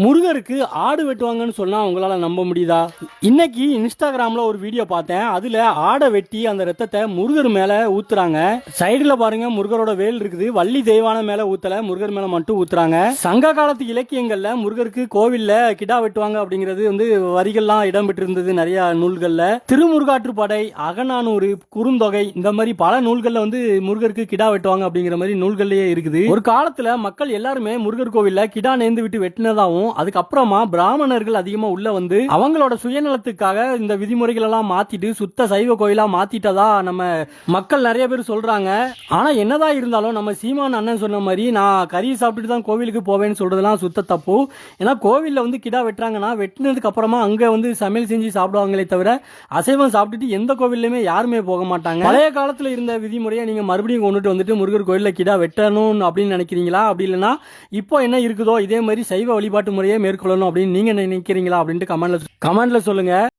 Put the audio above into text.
முருகருக்கு ஆடு வெட்டுவாங்கன்னு சொன்னா உங்களால நம்ப முடியுதா? இன்னைக்கு இன்ஸ்டாகிராம்ல ஒரு வீடியோ பார்த்தேன். அதுல ஆடை வெட்டி அந்த ரத்தத்தை முருகர் மேல ஊத்துறாங்க. சைடுல பாருங்க முருகரோட வேல் இருக்குது. வள்ளி தெய்வான மேல ஊத்தல, முருகர் மேல மட்டும் ஊத்துறாங்க. சங்க காலத்து இலக்கியங்கள்ல முருகருக்கு கோவில்ல கிடா வெட்டுவாங்க அப்படிங்கிறது வரிகள்லாம் இடம்பெற்று இருந்தது நிறைய நூல்கள்ல. திருமுருகாற்றுப்படை, அகநானூறு, குறுந்தொகை இந்த மாதிரி பல நூல்கள்ல முருகருக்கு கிடா வெட்டுவாங்க அப்படிங்கிற மாதிரி நூல்கள்லயே இருக்குது. ஒரு காலத்துல மக்கள் எல்லாருமே முருகர் கோவில்ல கிடா நேர்ந்து விட்டு வெட்டினதாகவும் அதுக்கப்புறமா பிராமணர்கள் அதிகமா உள்ள வந்து அவங்களோட சுயநலத்துக்காக இந்த விதிமுறைகள் எல்லாம் மாத்திட்டு சுத்த சைவ கோயிலா மாத்திட்டதா நம்ம மக்கள் நிறைய பேர் சொல்றாங்க. ஆனா என்னதான் இருந்தாலும் நம்ம சீமான் அண்ணன் சொன்ன மாதிரி நான் கறி சாப்பிட்டுட்டு தான் கோவிலுக்கு போவேன்னு சொல்றதெல்லாம் சுத்த தப்பு. ஏன்னா கோவில்ல கிடா வெட்டுறாங்கன்னா வெட்டினதுக்கு அப்புறமா அங்க சமையல் செஞ்சு சாப்பிடுவாங்களே தவிர அசைவம் சாப்பிட்டுட்டு எந்த கோவில்லையுமே யாருமே போக மாட்டாங்க. பழைய காலத்துல இருந்த விதிமுறையை நீங்க மறுபடியும் கொண்டுட்டு வந்துட்டு முருகர் கோயில்ல கிடா வெட்டணும் அப்படின்னு நினைக்கிறீங்களா? அப்படி இல்லைன்னா இப்போ என்ன இருக்குதோ இதே மாதிரி சைவ வழிபாட்டு முறையை மேற்கொள்ளணும் அப்படின்னு நீங்க நினைக்கிறீங்களா அப்படின்ட்டு கமெண்ட்ல சொல்லுங்க.